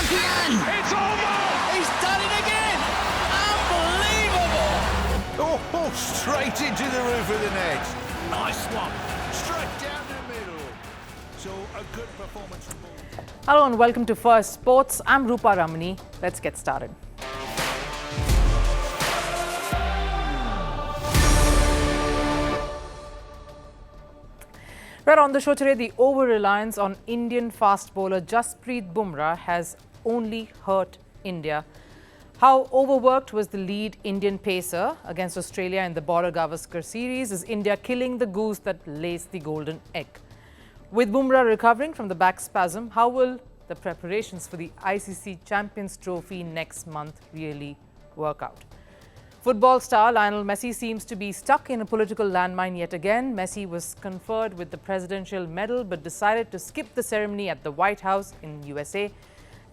Can! It's almost! He's done it again! Unbelievable! Oh, straight into the roof of the net. Nice one. Straight down the middle. So a good performance from both. Hello and welcome to Firstpost. I'm Rupha Ramani. Let's get started. Right on the show today, the over-reliance on Indian fast bowler Jasprit Bumrah has only hurt India. How overworked was the lead Indian pacer against Australia in the Border-Gavaskar series? Is India killing the goose that lays the golden egg? With Bumrah recovering from the back spasm, how will the preparations for the ICC Champions Trophy next month really work out? Football star Lionel Messi seems to be stuck in a political landmine yet again. Messi was conferred with the presidential medal but decided to skip the ceremony at the White House in USA.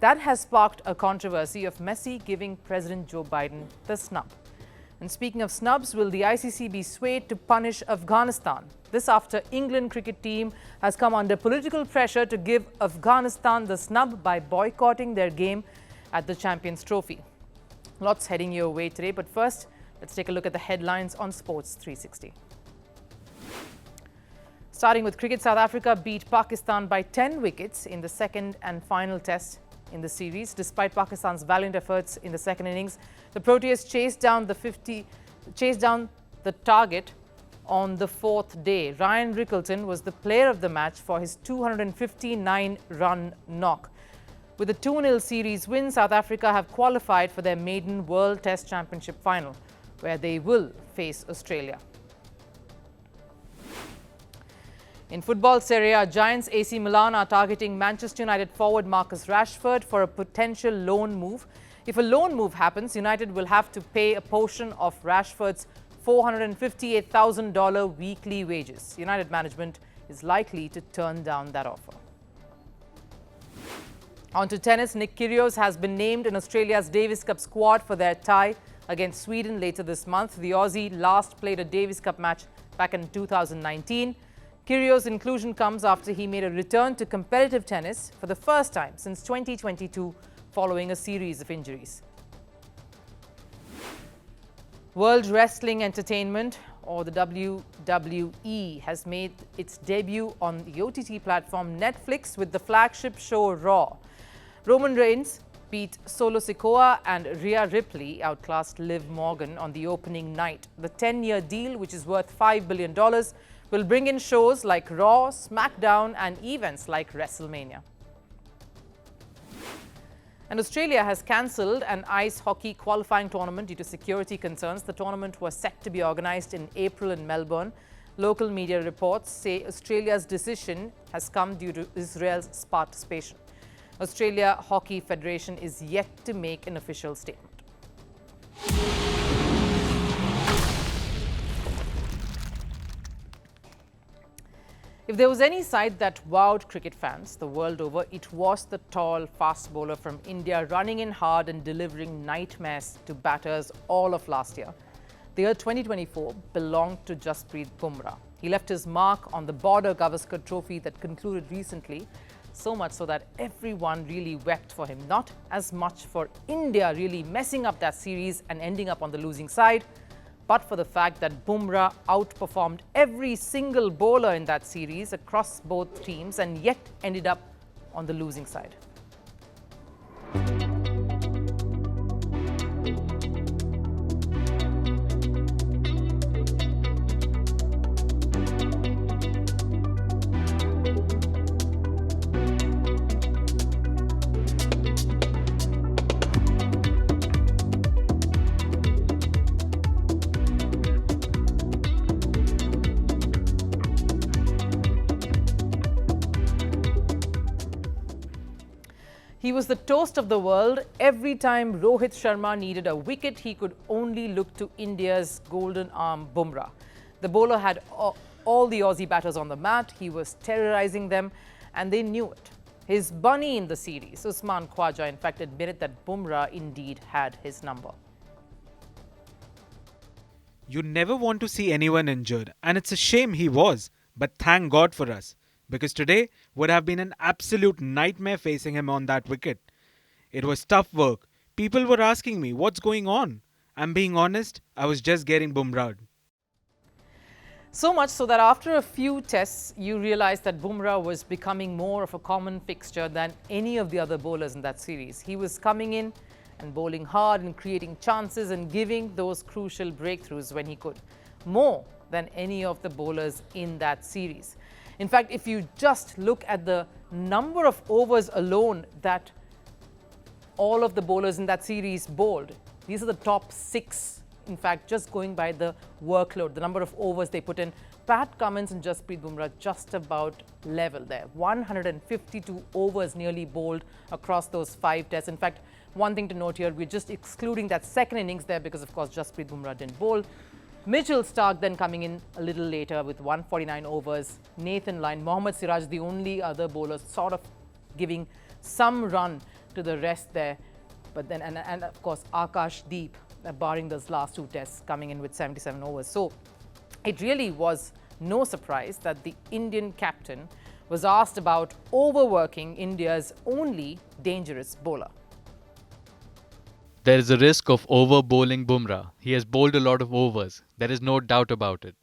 That has sparked a controversy of Messi giving President Joe Biden the snub. And speaking of snubs, will the ICC be swayed to punish Afghanistan? This after England cricket team has come under political pressure to give Afghanistan the snub by boycotting their game at the Champions Trophy. Lots heading your way today, but first, let's take a look at the headlines on Sports 360. Starting with cricket, South Africa beat Pakistan by 10 wickets in the second and final test in the series. Despite Pakistan's valiant efforts in the second innings, the Proteas chased down the target on the fourth day. Ryan Rickelton was the player of the match for his 259-run knock. With a 2-0 series win, South Africa have qualified for their maiden World Test Championship final, where they will face Australia. In football, Serie A giants AC Milan are targeting Manchester United forward Marcus Rashford for a potential loan move. If a loan move happens, United will have to pay a portion of Rashford's $458,000 weekly wages. United management is likely to turn down that offer. On to tennis, Nick Kyrgios has been named in Australia's Davis Cup squad for their tie against Sweden later this month. The Aussie last played a Davis Cup match back in 2019. Kyrgios' inclusion comes after he made a return to competitive tennis for the first time since 2022 following a series of injuries. World Wrestling Entertainment, or the WWE, has made its debut on the OTT platform Netflix with the flagship show Raw. Roman Reigns beat Solo Sikoa and Rhea Ripley outclassed Liv Morgan on the opening night. The 10-year deal, which is worth $5 billion, will bring in shows like Raw, SmackDown and events like WrestleMania. And Australia has cancelled an ice hockey qualifying tournament due to security concerns. The tournament was set to be organised in April in Melbourne. Local media reports say Australia's decision has come due to Israel's participation. Australia Hockey Federation is yet to make an official statement. If there was any side that wowed cricket fans the world over, it was the tall fast bowler from India running in hard and delivering nightmares to batters all of last year. The year 2024 belonged to Jasprit Bumrah. He left his mark on the Border-Gavaskar Trophy that concluded recently, so much so that everyone really wept for him. Not as much for India really messing up that series and ending up on the losing side, but for the fact that Bumrah outperformed every single bowler in that series across both teams and yet ended up on the losing side. He was the toast of the world. Every time Rohit Sharma needed a wicket, he could only look to India's golden arm Bumrah. The bowler had all the Aussie batters on the mat. He was terrorizing them and they knew it. His bunny in the series, Usman Khwaja, in fact admitted that Bumrah indeed had his number. You never want to see anyone injured, and it's a shame he was, but thank God for us, because today would have been an absolute nightmare facing him on that wicket. It was tough work. People were asking me, what's going on? I'm being honest, I was just getting Bumrah'd. So much so that after a few tests, you realized that Bumrah was becoming more of a common fixture than any of the other bowlers in that series. He was coming in and bowling hard and creating chances and giving those crucial breakthroughs when he could, more than any of the bowlers in that series. In fact, if you just look at the number of overs alone that all of the bowlers in that series bowled, these are the top 6. In fact, just going by the workload, the number of overs they put in, Pat Cummins and Jasprit Bumrah just about level there. 152 overs nearly bowled across those 5 tests. In fact, one thing to note here, we're just excluding that second innings there because, of course, Jasprit Bumrah didn't bowl. Mitchell Starc then coming in a little later with 149 overs. Nathan Lyon, Mohammad Siraj, the only other bowler sort of giving some run to the rest there. But then, and of course, Akash Deep, barring those last 2 tests, coming in with 77 overs. So it really was no surprise that the Indian captain was asked about overworking India's only dangerous bowler. There is a risk of over bowling Bumrah. He has bowled a lot of overs. There is no doubt about it.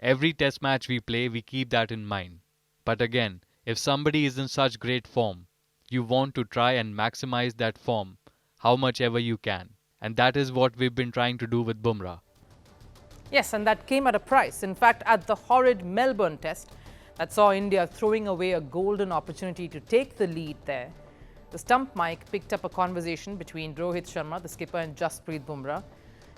Every test match we play, we keep that in mind. But again, if somebody is in such great form, you want to try and maximize that form how much ever you can. And that is what we've been trying to do with Bumrah. Yes, and that came at a price. In fact, at the horrid Melbourne test that saw India throwing away a golden opportunity to take the lead there, the stump mic picked up a conversation between Rohit Sharma, the skipper, and Jasprit Bumrah.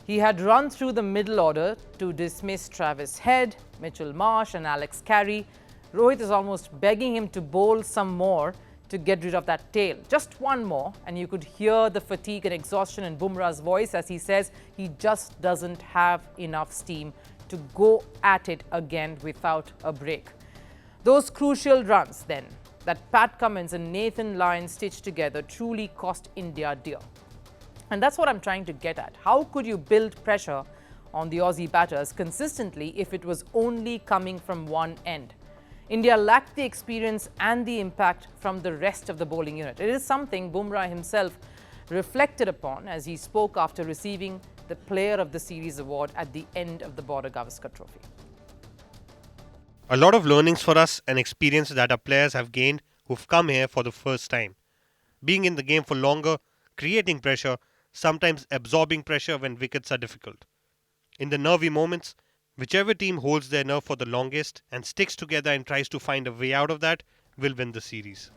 He had run through the middle order to dismiss Travis Head, Mitchell Marsh and Alex Carey. Rohit is almost begging him to bowl some more to get rid of that tail. Just one more, and you could hear the fatigue and exhaustion in Bumrah's voice as he says he just doesn't have enough steam to go at it again without a break. Those crucial runs then that Pat Cummins and Nathan Lyon stitched together truly cost India dear. And that's what I'm trying to get at. How could you build pressure on the Aussie batters consistently if it was only coming from one end? India lacked the experience and the impact from the rest of the bowling unit. It is something Bumrah himself reflected upon as he spoke after receiving the Player of the Series award at the end of the Border-Gavaskar Trophy. A lot of learnings for us and experience that our players have gained who've come here for the first time. Being in the game for longer, creating pressure, sometimes absorbing pressure when wickets are difficult. In the nervy moments, whichever team holds their nerve for the longest and sticks together and tries to find a way out of that will win the series.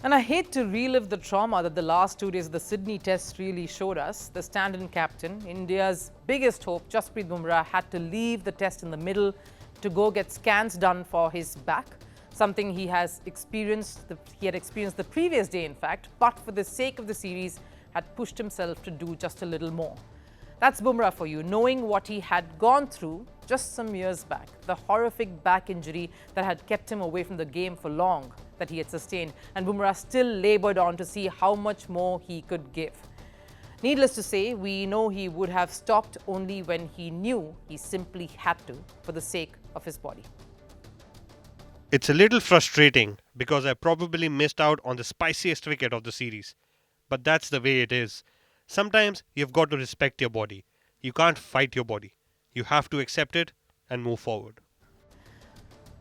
And I hate to relive the trauma that the last 2 days of the Sydney Test really showed us. The stand-in captain, India's biggest hope, Jasprit Bumrah, had to leave the test in the middle to go get scans done for his back, something he has experienced. He had experienced the previous day, in fact, but for the sake of the series, had pushed himself to do just a little more. That's Bumrah for you, knowing what he had gone through just some years back, the horrific back injury that had kept him away from the game for long that he had sustained, and Bumrah still laboured on to see how much more he could give. Needless to say, we know he would have stopped only when he knew he simply had to for the sake of his body. It's a little frustrating because I probably missed out on the spiciest wicket of the series. But that's the way it is. Sometimes you've got to respect your body. You can't fight your body. You have to accept it and move forward.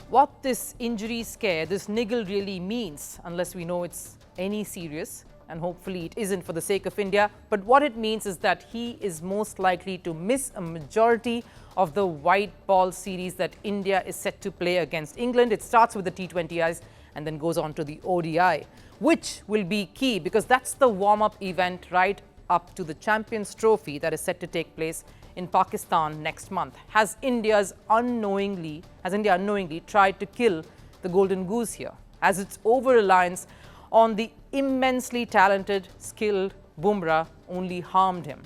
What this injury scare, this niggle really means, unless we know it's any serious, and hopefully it isn't for the sake of India, but what it means is that he is most likely to miss a majority of the white ball series that India is set to play against England. It starts with the T20Is and then goes on to the ODI, which will be key because that's the warm-up event right up to the Champions Trophy that is set to take place in Pakistan next month. Has India unknowingly tried to kill the golden goose here? As its over-reliance on the immensely talented, skilled Bumrah only harmed him?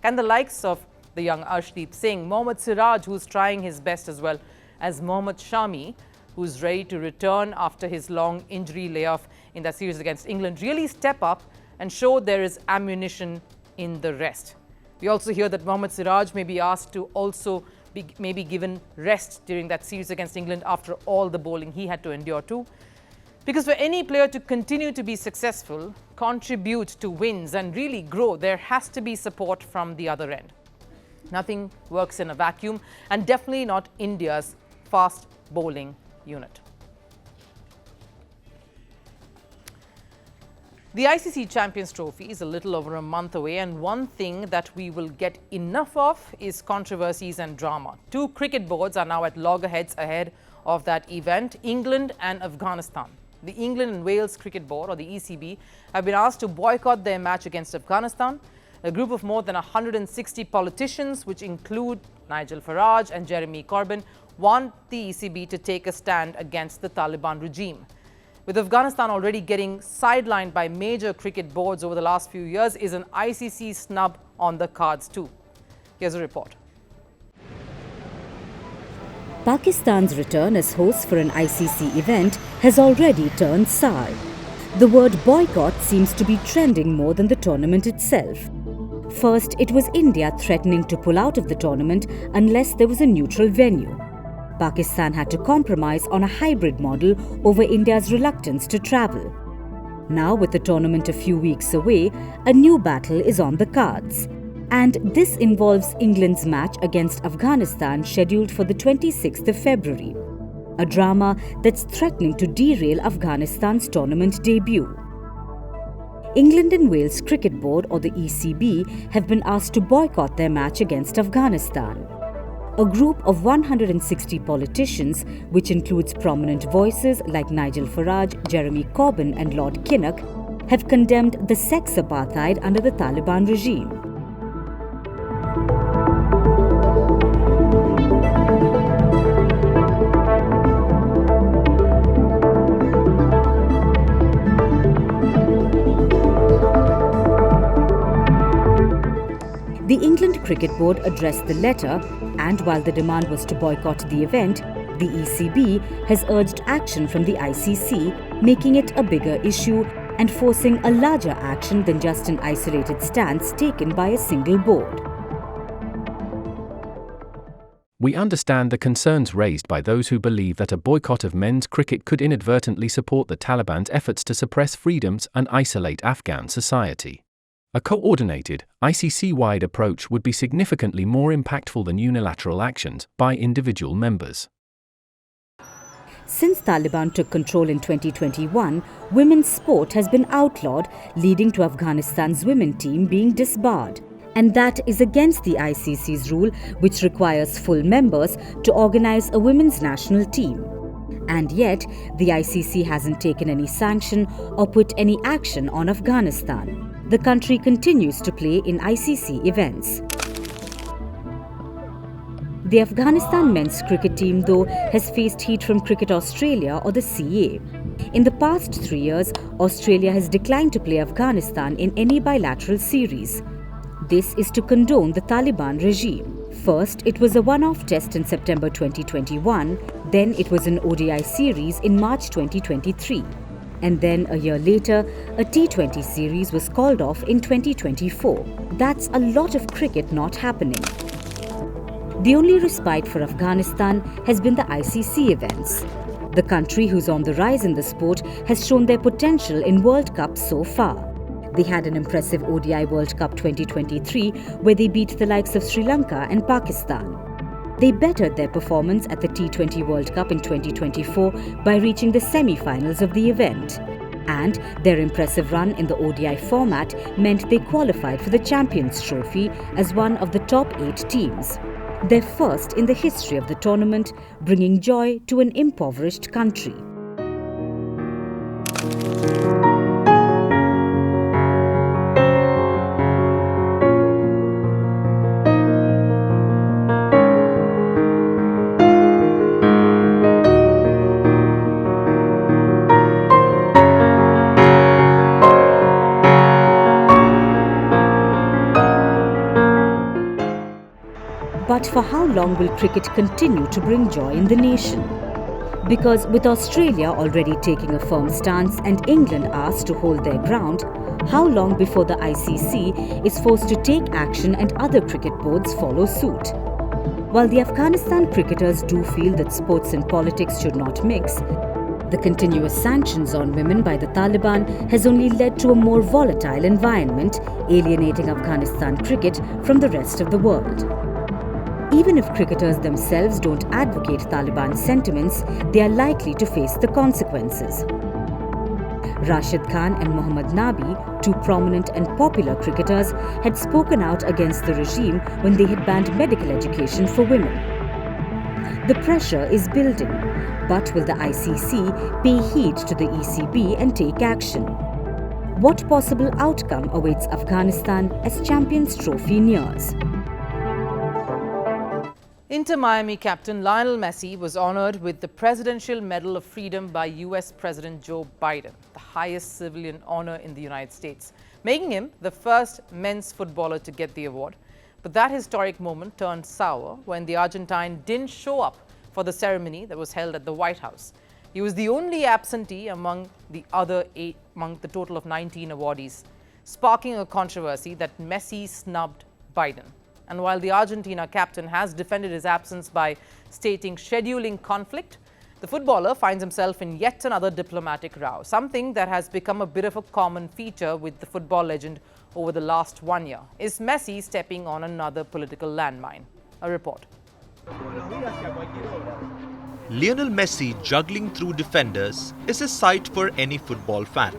Can the likes of the young Arshdeep Singh, Mohammad Siraj, who's trying his best, as well as Mohammad Shami, who's ready to return after his long injury layoff in that series against England, really step up and show there is ammunition in the rest? We also hear that Mohammad Siraj may be asked to also be maybe given rest during that series against England after all the bowling he had to endure too. Because for any player to continue to be successful, contribute to wins and really grow, there has to be support from the other end. Nothing works in a vacuum, and definitely not India's fast bowling unit. The ICC Champions Trophy is a little over a month away, and one thing that we will get enough of is controversies and drama. Two cricket boards are now at loggerheads ahead of that event, England and Afghanistan. The England and Wales Cricket Board, or the ECB, have been asked to boycott their match against Afghanistan. A group of more than 160 politicians, which include Nigel Farage and Jeremy Corbyn, want the ECB to take a stand against the Taliban regime. With Afghanistan already getting sidelined by major cricket boards over the last few years, is an ICC snub on the cards too? Here's a report. Pakistan's return as host for an ICC event has already turned sour. The word boycott seems to be trending more than the tournament itself. First, it was India threatening to pull out of the tournament unless there was a neutral venue. Pakistan had to compromise on a hybrid model over India's reluctance to travel. Now, with the tournament a few weeks away, a new battle is on the cards. And this involves England's match against Afghanistan scheduled for the 26th of February. A drama that's threatening to derail Afghanistan's tournament debut. England and Wales Cricket Board, or the ECB, have been asked to boycott their match against Afghanistan. A group of 160 politicians, which includes prominent voices like Nigel Farage, Jeremy Corbyn and Lord Kinnock, have condemned the sex apartheid under the Taliban regime. The England Cricket Board addressed the letter, and while the demand was to boycott the event, the ECB has urged action from the ICC, making it a bigger issue and forcing a larger action than just an isolated stance taken by a single board. We understand the concerns raised by those who believe that a boycott of men's cricket could inadvertently support the Taliban's efforts to suppress freedoms and isolate Afghan society. A coordinated, ICC-wide approach would be significantly more impactful than unilateral actions by individual members. Since Taliban took control in 2021, women's sport has been outlawed, leading to Afghanistan's women team being disbarred. And that is against the ICC's rule, which requires full members to organize a women's national team. And yet, the ICC hasn't taken any sanction or put any action on Afghanistan. The country continues to play in ICC events. The Afghanistan men's cricket team, though, has faced heat from Cricket Australia, or the CA. In the past 3 years, Australia has declined to play Afghanistan in any bilateral series. This is to condone the Taliban regime. First, it was a one-off test in September 2021, then it was an ODI series in March 2023. And then a year later, a T20 series was called off in 2024. That's a lot of cricket not happening. The only respite for Afghanistan has been the ICC events. The country, who's on the rise in the sport, has shown their potential in World Cups so far. They had an impressive ODI World Cup 2023 where they beat the likes of Sri Lanka and Pakistan. They bettered their performance at the T20 World Cup in 2024 by reaching the semi-finals of the event. And their impressive run in the ODI format meant they qualified for the Champions Trophy as one of the top 8 teams. Their first in the history of the tournament, bringing joy to an impoverished country. But for how long will cricket continue to bring joy in the nation? Because with Australia already taking a firm stance and England asked to hold their ground, how long before the ICC is forced to take action and other cricket boards follow suit? While the Afghanistan cricketers do feel that sports and politics should not mix, The continuous sanctions on women by the Taliban has only led to a more volatile environment, alienating Afghanistan cricket from the rest of the world. Even if cricketers themselves don't advocate Taliban sentiments, they are likely to face the consequences. Rashid Khan and Mohammad Nabi, two prominent and popular cricketers, had spoken out against the regime when they had banned medical education for women. The pressure is building, but will the ICC pay heed to the ECB and take action? What possible outcome awaits Afghanistan as Champions Trophy nears? Inter Miami captain Lionel Messi was honored with the Presidential Medal of Freedom by US President Joe Biden, the highest civilian honor in the United States, making him the first men's footballer to get the award. But that historic moment turned sour when the Argentine didn't show up for the ceremony that was held at the White House. He was the only absentee among the total of 19 awardees, sparking a controversy that Messi snubbed Biden. And while the Argentina captain has defended his absence by stating scheduling conflict, the footballer finds himself in yet another diplomatic row, something that has become a bit of a common feature with the football legend over the last 1 year. Is Messi stepping on another political landmine? A report. Lionel Messi juggling through defenders is a sight for any football fan.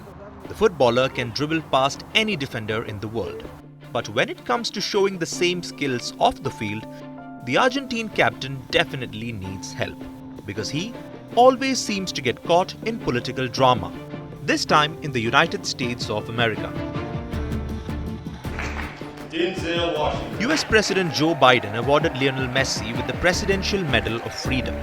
The footballer can dribble past any defender in the world. But when it comes to showing the same skills off the field, the Argentine captain definitely needs help, because he always seems to get caught in political drama, this time in the United States of America. US President Joe Biden awarded Lionel Messi with the Presidential Medal of Freedom,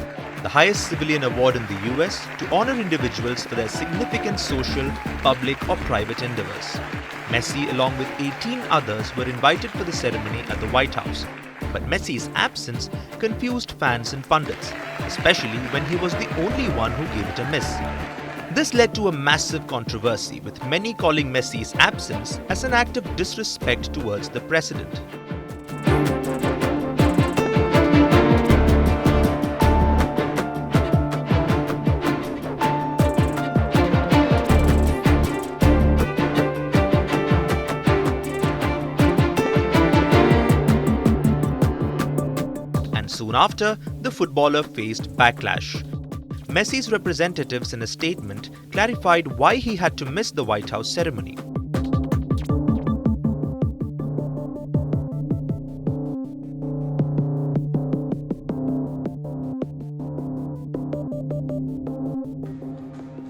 the highest civilian award in the US to honor individuals for their significant social, public or private endeavors. Messi, along with 18 others, were invited for the ceremony at the White House. But Messi's absence confused fans and pundits, especially when he was the only one who gave it a miss. This led to a massive controversy, with many calling Messi's absence as an act of disrespect towards the president. Soon after, the footballer faced backlash. Messi's representatives in a statement clarified why he had to miss the White House ceremony.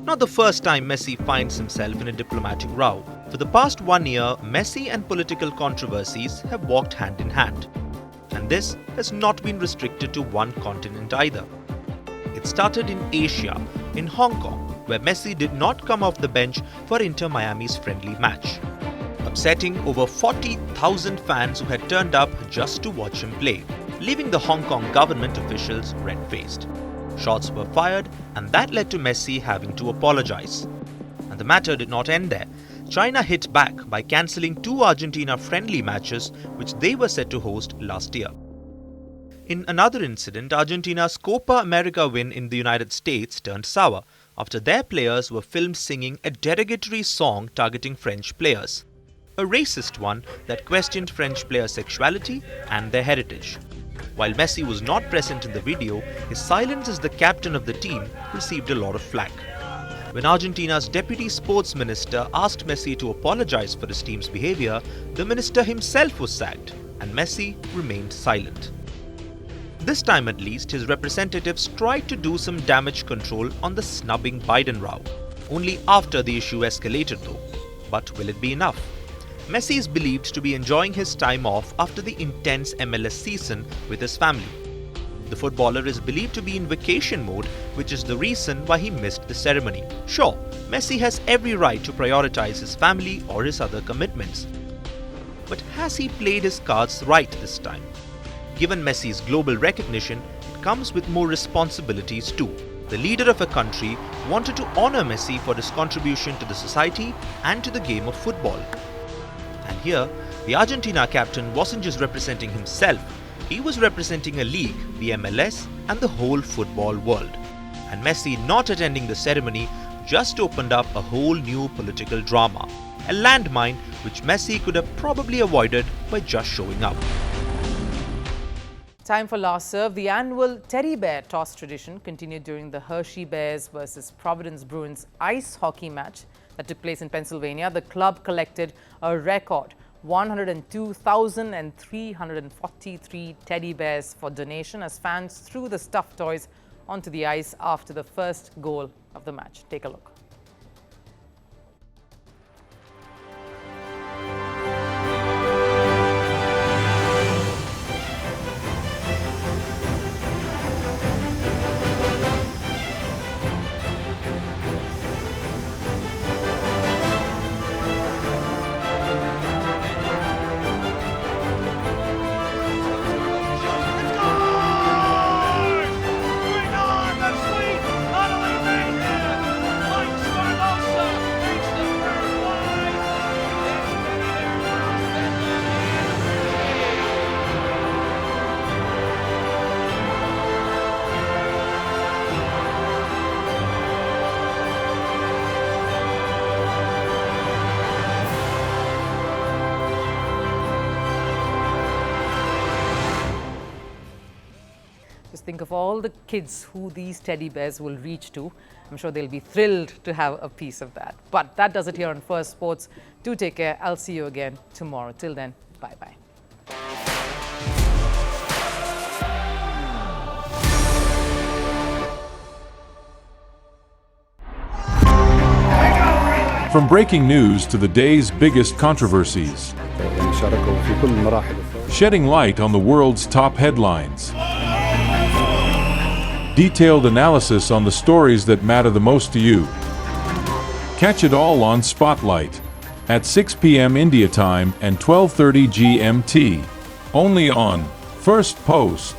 Not the first time Messi finds himself in a diplomatic row. For the past 1 year, Messi and political controversies have walked hand in hand. And this has not been restricted to one continent either. It started in Asia, in Hong Kong, where Messi did not come off the bench for Inter Miami's friendly match, upsetting over 40,000 fans who had turned up just to watch him play, leaving the Hong Kong government officials red-faced. Shots were fired, and that led to Messi having to apologize. And the matter did not end there. China hit back by cancelling 2 Argentina friendly matches which they were set to host last year. In another incident, Argentina's Copa America win in the United States turned sour after their players were filmed singing a derogatory song targeting French players, a racist one that questioned French players' sexuality and their heritage. While Messi was not present in the video, his silence as the captain of the team received a lot of flack. When Argentina's deputy sports minister asked Messi to apologize for his team's behavior, the minister himself was sacked, and Messi remained silent. This time at least, his representatives tried to do some damage control on the snubbing Biden row, only after the issue escalated though. But will it be enough? Messi is believed to be enjoying his time off after the intense MLS season with his family. The footballer is believed to be in vacation mode, which is the reason why he missed the ceremony. Sure, Messi has every right to prioritize his family or his other commitments. But has he played his cards right this time? Given Messi's global recognition, it comes with more responsibilities too. The leader of a country wanted to honor Messi for his contribution to the society and to the game of football. And here, the Argentina captain wasn't just representing himself, he was representing a league, the MLS, and the whole football world. and Messi not attending the ceremony just opened up a whole new political drama, a landmine which Messi could have probably avoided by just showing up. Time for last serve. The annual teddy bear toss tradition continued during the Hershey Bears versus Providence Bruins ice hockey match that took place in Pennsylvania. The club collected a record 102,343 teddy bears for donation as fans threw the stuffed toys onto the ice after the first goal of the match. Take a look. Just think of all the kids who these teddy bears will reach to. I'm sure they'll be thrilled to have a piece of that. But that does it here on First Sports. Do take care. I'll see you again tomorrow. Till then, bye-bye. From breaking news to the day's biggest controversies, shedding light on the world's top headlines. Detailed analysis on the stories that matter the most to you. Catch it all on Spotlight at 6 p.m. India time and 12:30 GMT. Only on First Post.